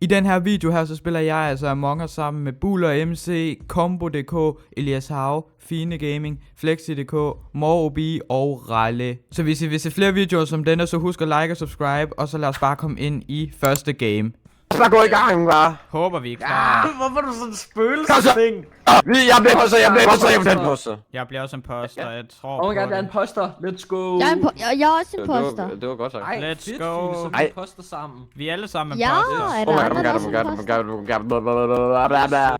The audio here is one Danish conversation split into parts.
I den her video her, så spiller jeg altså Among Us sammen med Buller MC, Combo.dk, Elias Hav, Fine Gaming, Flexi.dk, MoreOB og Ralle. Så hvis I vil se flere videoer som denne, så husk at like og subscribe, og så lad os bare komme ind i første game. Så gå i gang, hva'? Håber vi er klar. Ja, hvorfor er du sådan en spøgelse-ting? Jeg bliver imposter, jeg bliver imposter. Jeg bliver også imposter, jeg tror Oh my på god, der er det. en imposter. Let's go. Jeg er også imposter. Det var godt sagt. Ej, Let's fedt, go. Fie, så vi Ej. imposter sammen. Vi er alle sammen Ja, imposter. er Oh der my god, andre, der oh også my er god, oh my imposter? god, oh my god, blablabla.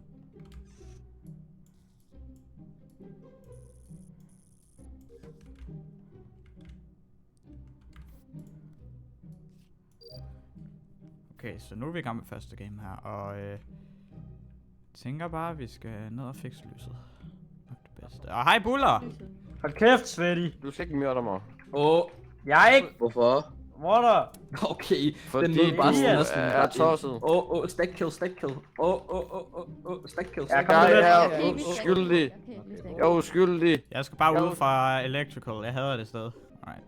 Okay, så nu er vi i gang med første game her, og tænker bare, at vi skal ned og fikse lyset. Nok det bedste. Og hej Buller! Hold kæft, Sveti. Du skal ikke myrde mig. Jeg er ikke. Hvorfor? Water. Okay, Fordi den nåede bare sådan næsten. er tosset. Stack kill. Stack kill. Stack kill. Jeg er uskyldig. Jeg er uskyldig. Jeg skal bare ud fra electrical, jeg hader det sted. Alright.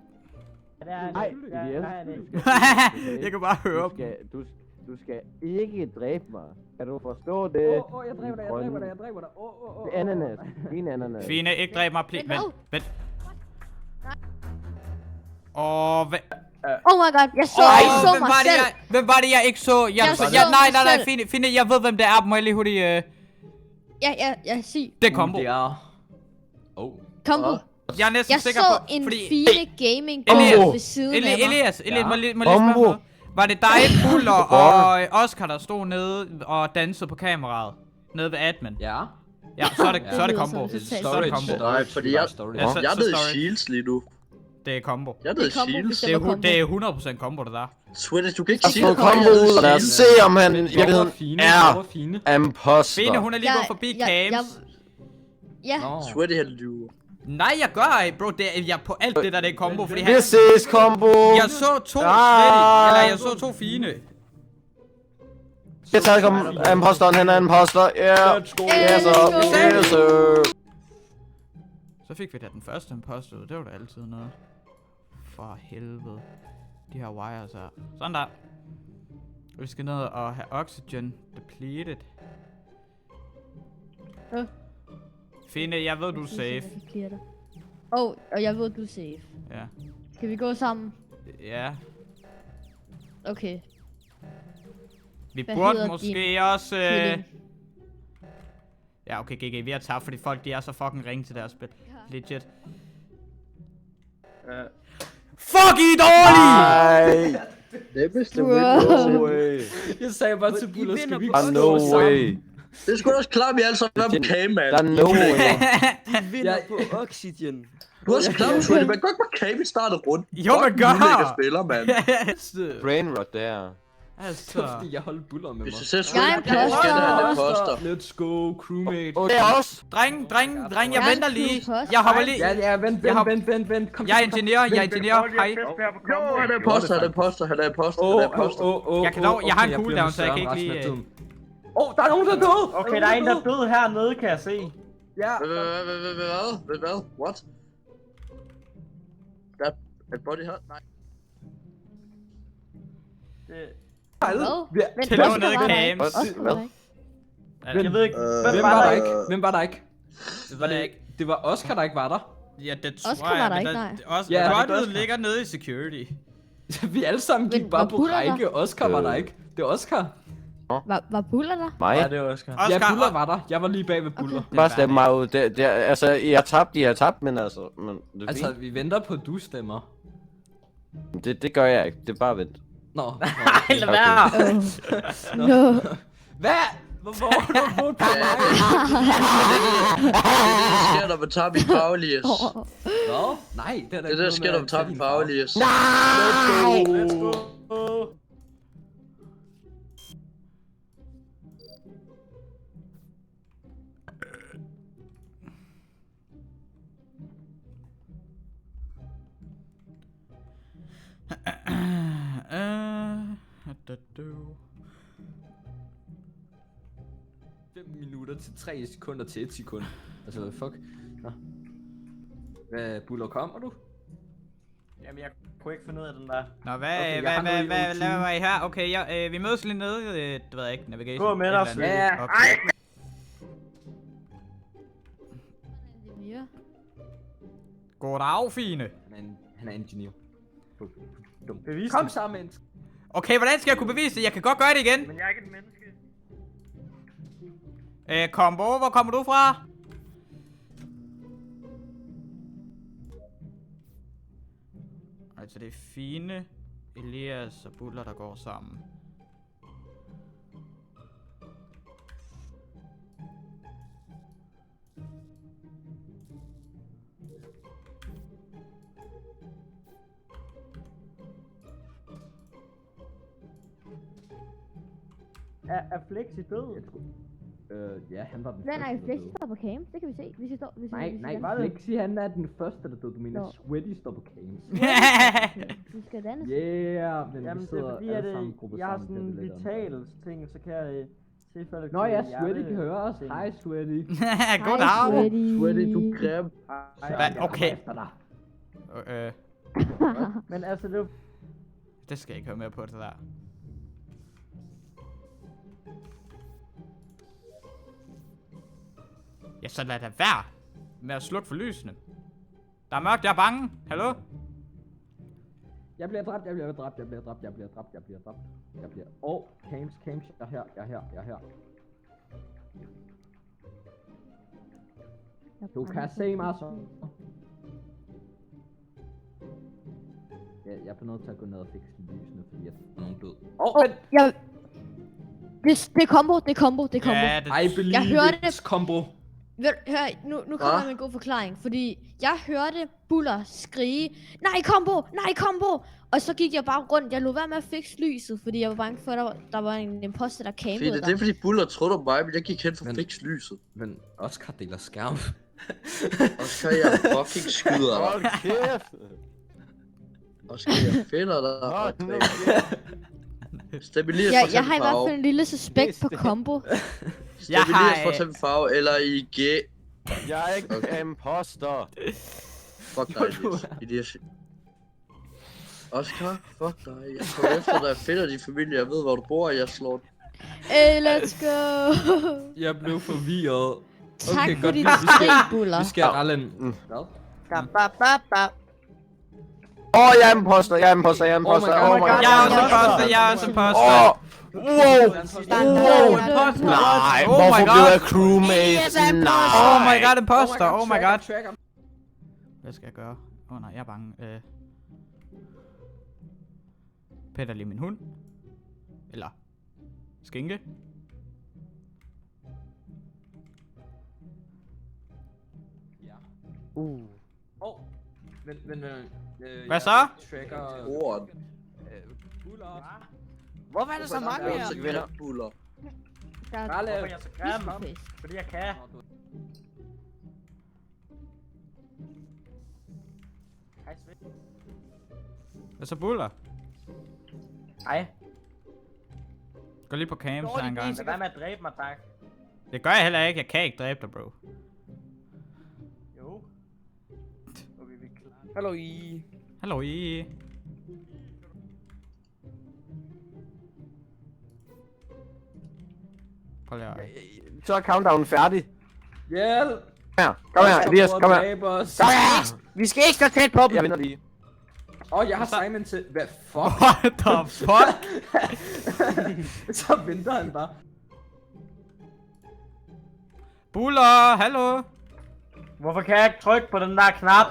Nej, Jeg kan bare høre dem. Du skal ikke dræbe mig. Kan du forstå det? Jeg dræber dig. Ananas. Min ananas. Fine, ikke dræb mig, please. Vent. Og hvad? Oh my god, jeg så mig selv. Hvem var det, jeg ikke så? Nej, Fine, jeg ved, hvem det er. Må jeg lige hurtigt... Ja, sig. Det er Combo. Det er... Kombo. Jeg er næsten Jeg sikker så på... en fordi... Fine Gaming Elias, gå ved siden af mig. Elias, må lige spørge Combo. noget. Var det dig, Buller og Oscar, der stod nede og dansede på kameraet? Nede ved admin? Ja. Ja, så er det Combo. Så er det Combo. Nej, fordi jeg Ja, er nede i storage. Shields lige nu. Det er Combo. Jeg er nede i Det er Combo, Shields. hvis det var Combo. Det er 100% Combo, det der. Sweaty, du kan ikke Jeg sige får det. kombo ud, og lad os se, om han i virkeligheden er imposter. Fine, hun er lige gået forbi cams. Ja, Sweaty, han lyver. Nej, jeg gør ikke, bro. Det er jeg på alt det der, det er Combo, fordi Vi ses, kombo. jeg så to Sweaty, eller jeg så to Fine. Jeg tager imposteren, han er imposter. Ja, yes, sir. Så fik vi da den første imposter ud. Det var da altid noget. For helvede. De her wires her. Sådan der. Vi skal ned og have oxygen depleted. Fine, jeg ved, du er safe. og jeg ved, du er safe. Ja. Kan vi gå sammen? Ja. Okay. Vi Hvad burde hedder måske også... Kylling. Ja, okay, GG, vi har tabt, fordi folk, de er så fucking ringe til deres spil. Legit. Fuck, I er dårlige! Nej. Nemmeste Wow. No way. Jeg sagde bare til Buller, skal vi ikke Der er no stå way. sammen? Det er sgu da også klart, at vi alle sammen er på cam, man. Der er no way. De vinder på oxygen. Du er også klart, Sweaty. Man går ikke på cam i starten rundt. Jo, man gør. Fuck, spiller, mand. Brain rot der. Altså. Det var fordi, jeg holdt Buller med mig. Hvis du ser Jeg Sweaty er på cam, så skal han imposter. Let's go, crewmate. Og det er også. Dreng, jeg Jeg er venter en lige. crew Jeg hopper lige. Ja, vent. Kom, Jeg er ingeniør, hej. Jo, han er imposter, han er imposter. Jeg har en cooldown, så jeg kan ikke lige... Der er nogen, der er død! Okay, der er en, der er død hernede, kan jeg se. Ja. Hvad? What? Der er et body her? Nej. Hvad? Vent, Til Oscar nede i var der cams. ikke. Oscar var der ikke. Jeg ved ikke, Hvem var der ikke? Hvem var der ikke? Det ved jeg ikke. Det var Oscar, der ikke var der. Ja, det tror Oscar jeg, var der men ikke, nej. Oscar, Ja, Rodney Oscar. ligger nede i security. Vi alle sammen gik Men bare var på Buller der? række. Oscar var der ikke. Det er Oscar. Var Buller der? Mig. Ja, det er Oscar. Ja, Oscar, Buller var der. Jeg var lige bag ved Buller. Bare stemme mig ud. Altså, jeg har tabt, men altså. Men det er Altså, fint. vi venter på, at du stemmer. Det gør jeg ikke. Det er bare vent. Nå. Ej, lad være. No. Hvad? Hvorfor har du fået på mig? Det sker, når man tager min Paulius. Nå, nej. Det er Det der sker, når man tager min Paulius. Let's go. Minutter til 3 sekunder til 1 sekund. Altså, hvad fuck? Nå. Hvad, Buller, kommer du? Jamen, jeg kunne ikke finde ud af den der. Nå, Okay, jeg har noget i hvad var I her? Okay, vi mødes lige nede, det ved jeg ikke, navigation. Gå med et dig, eller andet. Ja. Okay. Ingeniør. Goddag, fine. Han er ingeniør. Bevis Kom det. så, mens. Okay, hvordan skal jeg kunne bevise det? Jeg kan godt gøre det igen. Men jeg er ikke et menneske. Combo, hvor kommer du fra? Altså, det er Fine, Elias og Buller, der går sammen. Er Flexi død? Ja, han var den Den er første, i der Flexi døde. står på cam. Det kan vi se. Hvis vi står... Hvis Nej, vi nej, skal Flexi han er den første, der døde. Du mener, Nå. Sweaty står på cams. Vi skal danne. Yeah, men Jamen vi det er sidder fordi, alle at sammen gruppet jeg har sammen. sådan en det er lidt vital ting, så kan jeg se for Nå ja, Sweaty kan høre os. Hej, Sweaty. Goddag. Sweaty, du er grim. Okay. Efter dig. Men altså det er jo... Det skal jeg ikke høre med på, det der. Ja, så lad da være med at slukke for lysene. Der er mørkt, jeg er bange. Hallo? Jeg bliver dræbt, jeg bliver dræbt, jeg bliver dræbt, jeg bliver dræbt, jeg bliver dræbt. Jeg bliver... Cams, jeg er her, jeg er her, jeg er her. Du kan se mig så. Jeg bliver nødt til at gå ned og fikse lysene, fordi jeg er nogen død. Jeg... Det er combo, det er combo, det er combo. Ja, det... I believe Jeg hørte it's combo. Hør, nu kommer jeg med en god forklaring, fordi jeg hørte Buller skrige, nej combo, og så gik jeg bare rundt, jeg lod være med at fikse lyset, fordi jeg var bange for, at der var en imposter, der campede Det der. er fordi Buller troede om mig, men jeg gik hen for at fikse lyset. Men Oscar deler skærm. Oscar, jeg fucking skyder dig. Hold kæft. Oscar, jeg finder dig. Hold nu kæft. Stabilis for Jeg har i hvert farve. fald en lille suspekt på combo. Stabilis for farve, eller i G. Jeg er ikke imposter. Fuck dig, Elias. Oscar, fuck dig. Jeg kommer efter dig, jeg finder din familie, jeg ved hvor du bor, og jeg slår den. Hey, let's go! Jeg blev forvirret. Tak Okay, for godt, dit vi skal- skrig, Buller. Vi skal rallen. Hvad? Jeg er imposter, jeg er imposter, jeg er imposter. Oh my God. Jeg er også imposter, jeg er også imposter. Wow. Nej, Oh my hvorfor God. blev jeg crewmate? Nej. Oh my god, imposter, oh my god. Hvad skal jeg gøre? Nej, jeg er bange. Petter lige min hund. Eller skinke. Hvad så? Ord. Hvorfor er der så mange her? Så vinder Buller. Der er Hvorfor er jeg så grim? fest. Fordi jeg kan. Hej Svend. Hvad så, Buller? Hej. Gå lige på camp, så en gang. Lad være med at dræbe mig, tak. Det gør jeg heller ikke, jeg kan ikke dræbe dig, bro. Jo. Okay, vi er klar. Hallo I. Hallo, I. Prøv lige at... Så er countdownen færdig. Hjælp! Kom her, Elias, kom her. Kom her! Vi skal ikke stå tæt på dem! Jeg vinder lige. Jeg har Simon til... Hvad fuck? What the fuck? Så venter han bare. Buller, hallo? Hvorfor kan jeg ikke trykke på den der knap?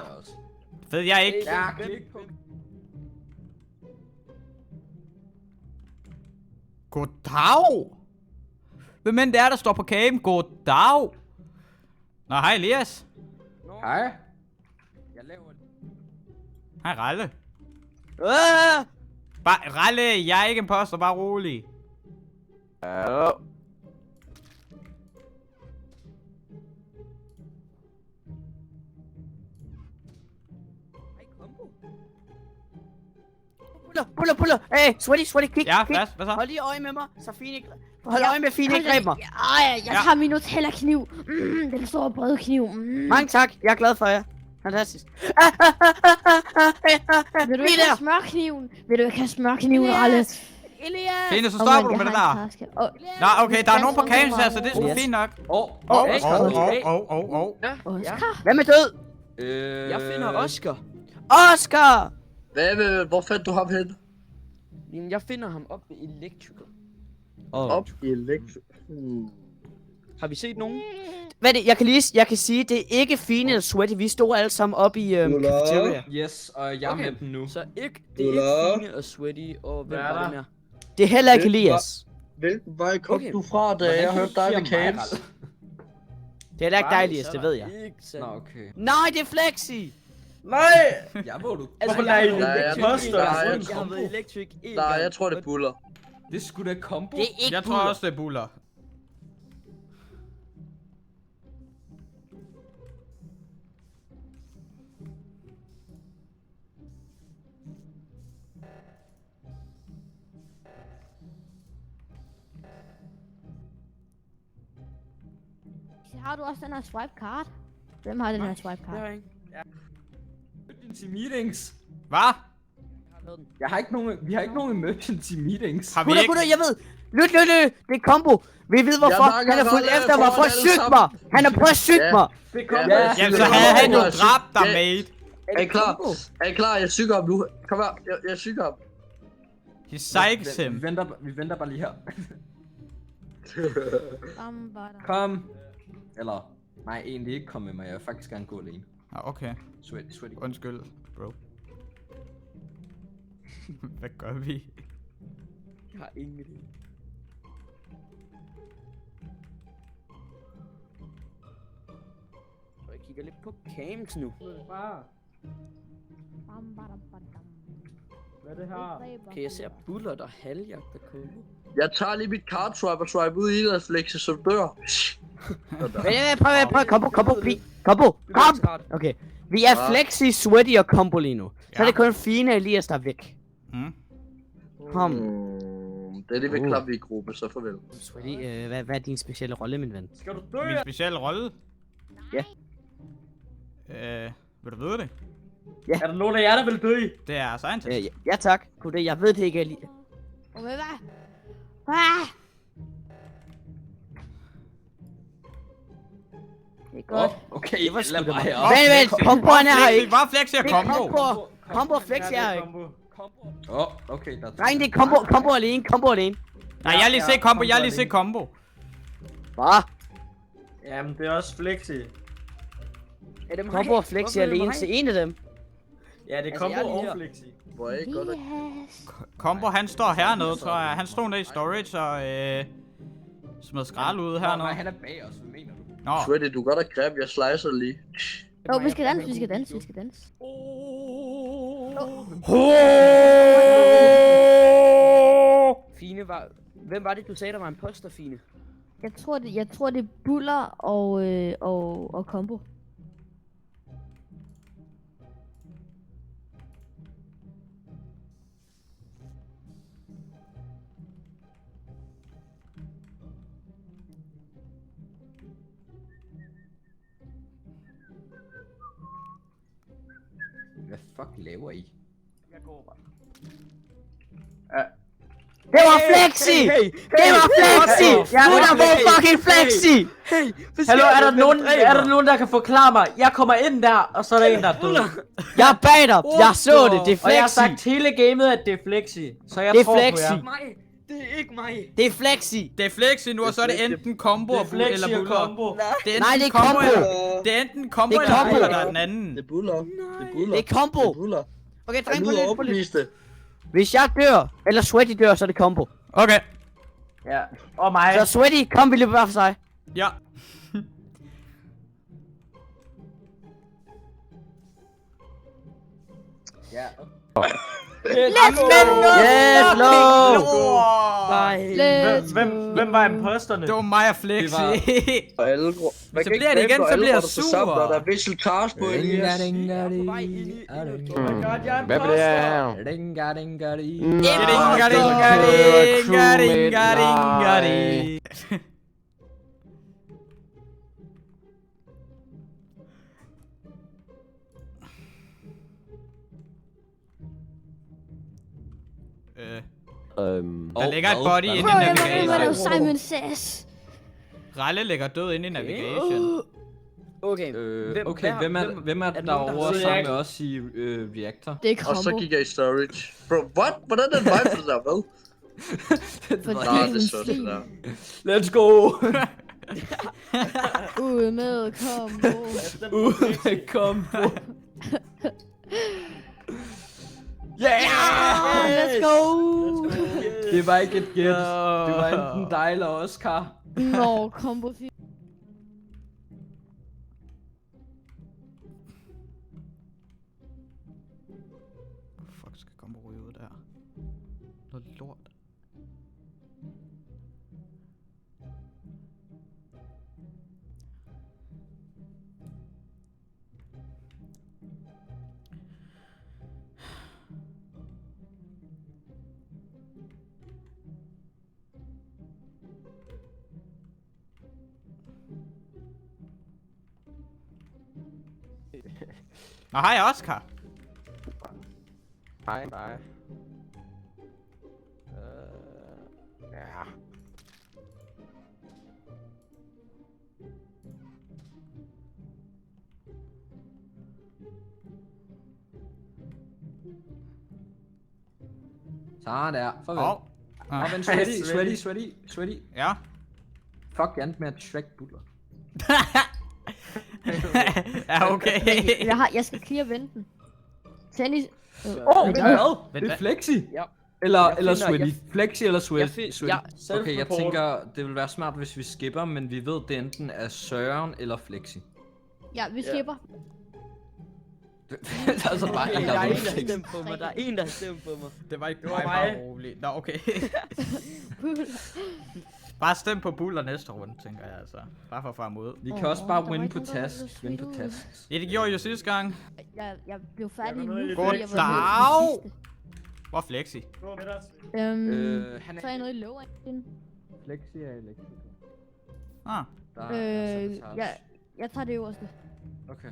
Ved jeg ikke. Ja, klik på. Goddag! Hvem end det er, der står på camp? Goddag! Nå, hej Elias. Hej. Jeg laver det. Hej Ralle. Bare, Ralle, jeg er ikke imposter, bare rolig. Ja. Buller. Hey, Sweaty, kig. Ja, kig. hvad så? Hold lige øje med mig, så Fine ikke... Hold øje med Fine ikke greb mig. Jeg tager min Nutella-kniv. Den store brødkniv. Mange tak, jeg er glad for jer. Fantastisk. Vil du ikke have smørkniven? Vil du ikke have smørkniven, Ralle? Elias! Fine, så stopper du med det der. Nå, okay, der er nogen på cams her, så det er sgu fint nok. Oscar? Hvem er død? Jeg finder Oscar. Oscar! Hvor fandt du ham hen? Jamen, jeg finder ham op ved Electrical. Op i elektro. Har vi set nogen? Hvad er det? Jeg kan sige, det er ikke Fine eller Sweaty. Vi stod alle sammen oppe i cafeteria. Yes, og jeg er med dem nu. Så det er ikke Fine og Sweaty, og hvem var det mere? Det er heller ikke Elias. Hvilken vej kom du fra, da jeg hørte dig ved Camps? Det er heller ikke dig, Elias, det ved jeg. Nå, okay. Nej, det er Flexi! Nej! Jeg hvor du... Hvorfor lader I Jeg har været Electric en Nej, gang. jeg tror det er Buller. Det er sgu da combo. Det er ikke Jeg tror også, det er buller. Har du også den her swipe card? Hvem har den her swipe Det card? har jeg ikke. Emergency meetings. Hvad? Jeg har ikke nogen, vi har ikke nogen emergency meetings. Har vi ikke? Gutter, jeg ved. Lyt. Det er Combo. Vi ved hvorfor. Han er fuldt efter mig for at syge mig. Han er på at syge mig. Det kom Jamen, så havde han jo dræbt dig, mate. Er I klar? Er I klar? Jeg syger ham nu. Kom her. Jeg syger ham. He psychs him. Vi venter bare lige her. Kom. Eller, nej, egentlig ikke kom med mig. Jeg vil faktisk gerne gå alene. Ah, okay. Sweaty. Undskyld, bro. Hvad gør vi? Jeg har ingen idé. Jeg kigger lidt på cams nu. Hvad er det her? Okay, jeg ser Buller, der halvjagter Combo. Jeg tager lige mit card swipe og swipe ud i dig, Flexi, så du dør. Prøv, Combo, please. Combo, kom! Okay, vi er Flexi, Sweaty og Combo lige nu. Så er det kun Fine og Elias, der er væk. Kom. Det er det, vi klapper i gruppe, så farvel. Sweaty, hvad er din specielle rolle, min ven? Skal du dø? Min specielle rolle? Ja. Vil du vide det? Er der nogen af jer, der vil dø? Det er scientist. Ja tak. Goddag, jeg ved det ikke, Elias. Hvad? Det er godt. Okay, Det var sgu da meget. mig. Vent, Combo han er her ikke. Var Flexi og Det er Combo. Combo og Flexi er her ikke. Okay, der er Nej, det er Combo alene, Combo alene. Nej, jeg har lige set Combo, jeg har lige set Combo. Hvad? Jamen, det er også Flexi. Er det Combo og Flexi alene til en af dem? Ja, det er Combo og Flexi. Hvor er I godt at... Combo, han står hernede, tror jeg. Han stod nede i storage og smed skrald ud hernede. Nej, han er bag os, hvad mener du? Nå. Sweaty, du er godt at grab, jeg slicer lige. Jo, vi skal danse. Fine var... Hvem var det, du sagde, der var en poster, Fine? Jeg tror det er Buller og Combo. Hvad fuck laver I? Jeg går bare. Det var Flexi! Det var Flexi! Gutter, hvor fucking Flexi! Hallo, er der nogen, der kan forklare mig? Jeg kommer ind der, og så er der en, der er død. Jeg er bag dig! Jeg så det, det er Og jeg har Flexi! sagt hele gamet, at det er Flexi. Så jeg Det er tror på Flexi. jer. Nej, det er ikke mig. Det er Flexi! Det er Flexi nu, og så er det enten Combo Det er og Buller Flexi eller og Buller. Combo. Det er Nej, enten det er Combo. Det er enten Combo Det er eller Combo. Buller, der er den anden. Det er Buller. Det er Buller. Det er Combo. Det er Buller. Okay, Jeg dreng på lyder lidt. overbeviste. Hvis jeg dør, eller Sweaty dør, så er det Combo. Okay. Ja, og mig. Så Sweaty, kom vi løber hver for sig. Ja. Ja. Yes, love! Hvem var imposterne? Det var mig og Flexi. Og alle grå. Så bliver det igen, så bliver jeg sur. Der er visual cars på Elias. Hvad Hvad bliver jeg? Ringa-ringa-ringa-ringa-ringa-ring. Der ligger et body inde i Bro, jeg ved, hvad navigation. det var Simon Says. Ralle ligger død inde i navigation. Okay, hvem er det derovre sammen med os i reactor? Det er Og så Combo. gik jeg i storage. Bro, what? Hvordan er den vej for det der, hvad? Fordi Nå, han det er så svin. det der. Let's go! Ud med Combo. Combo. Let's go. Det var ikke et gæt. Det var enten dig eller Oscar. Nå, Combo. Fuck, skal komme ryge ud der. Noget lort. Nå, hej Oscar. Hej. Ja. Sådan der. Farvel. Åh. Og vent, sweaty. Ja. Fuck, jeg endte med at track buller. Ja, okay. Jeg skal clear venten. Tennis. Hvad? Vent, Det er Flexi. Ja. Eller finder- Sweaty. Flexi eller Jeg Sweaty. ja, Okay, jeg tænker, det vil være smart, hvis vi skipper, men vi ved, det enten er Søren eller Flexi. Ja, vi skipper. Der er så bare en, Der er en, der der har Flexi. stemt på mig. Der er en, der har stemt på mig. Det var ikke Det var mig. mig. Bare rolig. Nå, okay. Bare stem på Buller næste runde, tænker jeg altså. Bare for at farme ud. Vi kan også bare der var win ikke på nogen, der var tasks. så Win på sweet ud. tasks. Ja, det gjorde jeg jo sidste gang. Jeg blev færdig nu, Goddag. fordi jeg var med til den sidste. Hvor er Flexi? Han Så er jeg noget i low igen. Flexi er elektriker. Ah. Der er sabotage. Jeg tager det øverste. Okay.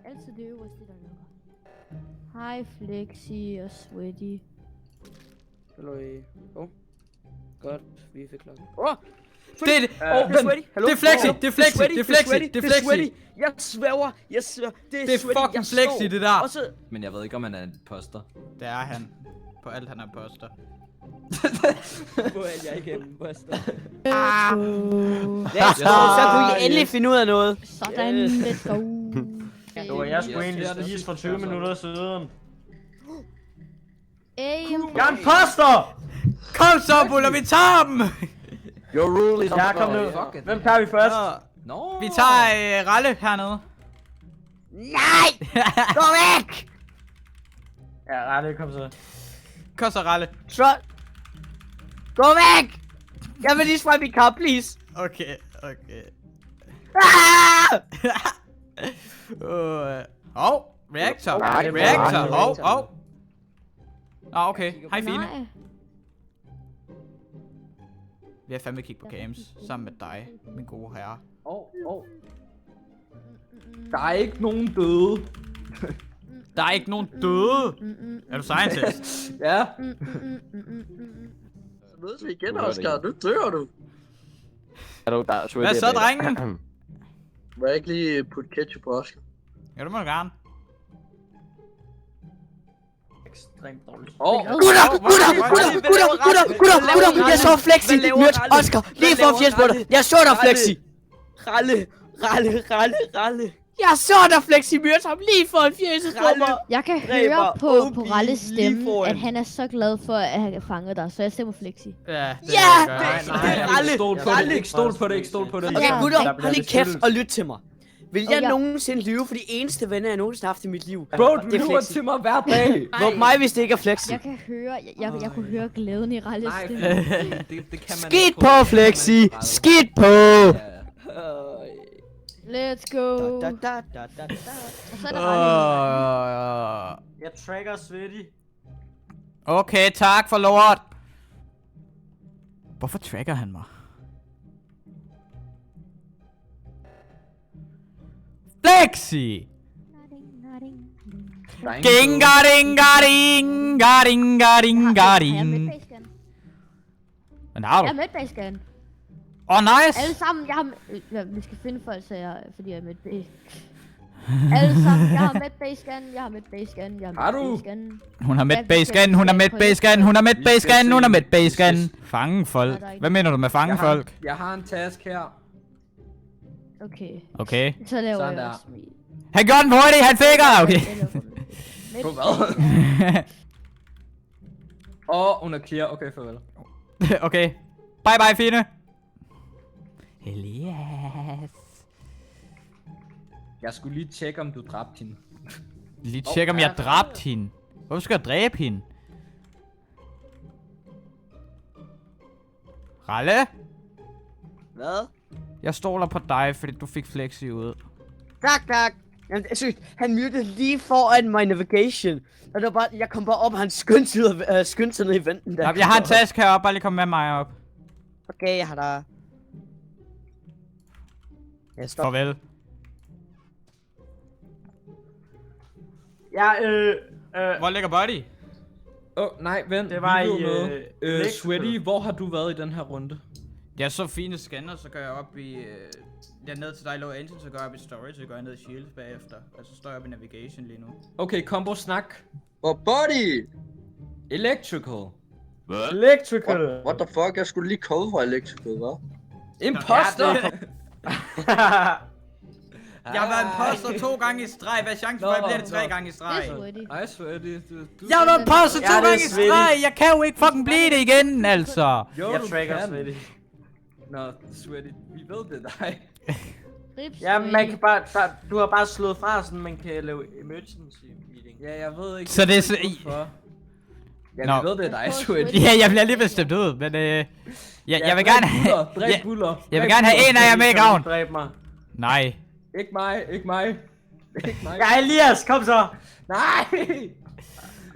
Altid det øverste, der lukker. Hej Flexi og Sweaty. Hallo. Godt, vi fik klokken. Det er det. Det er Sweaty. Hallo? Det er Flexi, Hallo? det er Flexi, Sweaty, det er Flexi, Sweaty, det er Flexi. Sweaty. Jeg sværger. Det Det er Sweaty. fucking Jeg Flexi, står. det der. Og så... Men jeg ved ikke, om han er en imposter. Det er han. På alt han er poster. Hvor er jeg igen, Buster? Så kunne I endelig finde ud af noget. Sådan, let's go. Det var jeg skulle egentlig spise for 20 minutter siden. Hey, Jeg er en imposter! Kom så, Buller, vi tager dem! Your rule is Ja, kom nu. Hvem tager vi først? Nå. Vi tager Ralle hernede. Nej! Gå væk! Ja, det kom så. Kom så, Ralle. Så... Gå væk! Jeg vil lige svare min kamp, please. Okay. Ah! Reactor. Nej, Reactor. Okay. Hej, Fine. nej. Vi har fandme kigget på games sammen med dig, min gode herre. Der er ikke nogen døde. Der er ikke nogen døde. Er du scientist? Ja. Så mødes vi igen, Oscar. Nu dør du. Hvad så, drengen? Må jeg ikke lige putte ketchup på Oscar? Ja, det må du gerne. Ekstremt dårligt. Gutter! Jeg så Flexi, mødt Oscar, lige for 80 minutter. Jeg så dig, Flexi. Ralle. Jeg så dig, Flexi, mødt ham lige for 80 minutter. Jeg kan Dræber høre på OB Ralles lige stemme, foran. at han er så glad for at have fanget dig, så jeg stemmer Flexi. Ja, Ja, Nej, ikke stol på det. Ikke stol på det. Okay, Ja. gutter, Der bliver hold lige beskyldt. kæft og lyt til mig. Vil jeg Ja. nogensinde lyve for de eneste venner, jeg nogensinde har haft i mit liv? Bro, du Det er lyver Flexi. til mig hver dag. Hvor mig, hvis det ikke er Flexi. Jeg kan høre, jeg kunne høre glæden i Ralles Nej, stemme. det kan man Skidt ikke på, prøve. Flexi! Det kan man ikke Skidt på! prøve. Let's go. Da. Og så er der Ralle. Jeg tracker Sweaty. Okay, tak for lort. Hvorfor tracker han mig? Flexi! Ginga-dinga-dinga-dinga-ding. Men har Jeg du? er med basegaden. Nice! Alle sammen, jeg har... vi skal finde folk, så fordi jeg er med base. Alle sammen, jeg har med basegaden, jeg har med basegaden, jeg har med basegaden. Hun har med basegun, hun har med basegun, hun har med basegun, hun har med basegun. Fange folk. Hvad mener du med fange folk? Jeg har en task her. Okay. Så laver Sådan jeg der. også min. Han gjorde den hurtigt, han fik her, okay. På hvad? Hun er clear. Okay, farvel. Okay. Bye bye, Fine. Elias. Jeg skulle lige tjekke, om du dræbte hende. Lige tjek, om jeg dræbte hende. Hvorfor skal jeg dræbe hende? Ralle? Hvad? Jeg stoler på dig, fordi du fik Flexi ud. Tak. Jamen, seriøst, han mutede lige foran my navigation. Og det var bare, jeg kom bare op, og han skyndte sig ned i venten der. Jeg har en task heroppe, bare lige kom med mig op. Okay, jeg har der. Ja, stop. Farvel. Ja, Hvor ligger Buddy? Nej, vent. Det var vi ved i, noget. Sweaty, hvor har du været i den her runde? Jeg så fine scanner, så går jeg op i... jeg ned til dig, low engine, så går jeg op i storage, så går jeg ned i shield bagefter. Og så står jeg op i navigation lige nu. Okay, combo snak. Hvor body? Electrical. Electrical. What the fuck? Jeg skulle lige komme fra electrical, hva'? Imposter! Jeg har været imposter 2 gange i streg. Hvad er chancen for, at jeg bliver det 3 gange i streg? Det er Sweaty. Ej, Sweaty, Jeg har været imposter 2 Ja, det er gange i Sweaty. streg. Jeg kan jo ikke fucking blive det igen, altså. Jo, Jeg du tracker kan. Sweaty. Nå, Sweaty, vi ved det er dig. Rips Ja, Sweaty. man kan bare, du har bare slået fra, sådan man kan lave emergency meeting. Ja, jeg ved ikke. Så det er så- hvorfor. Ja, Nå. vi ved det er dig, Sweaty. Ja, jeg bliver lige bestemt ud, men jeg vil gerne have... Dræb buller. Jeg vil gerne have en af jer med i graven. Dræb mig. Nej. Ikke mig. Ikke mig. Ja, Elias, kom så. Nej!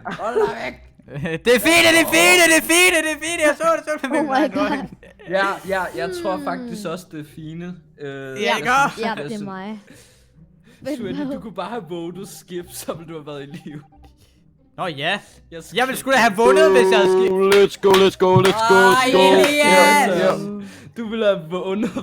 Hold dig væk! Det er fint, det er fint, det er fint, det er fint. Jeg så det Oh my god. Ja, jeg tror faktisk også, det er fine. Ja, ikke? Ja, det er mig. Sweaty, du kunne bare have votet skip, så ville du have været i live. Nå ja. Jeg ville sgu da have vundet, hvis jeg havde skidt. Let's go. Elias! Du ville have vundet,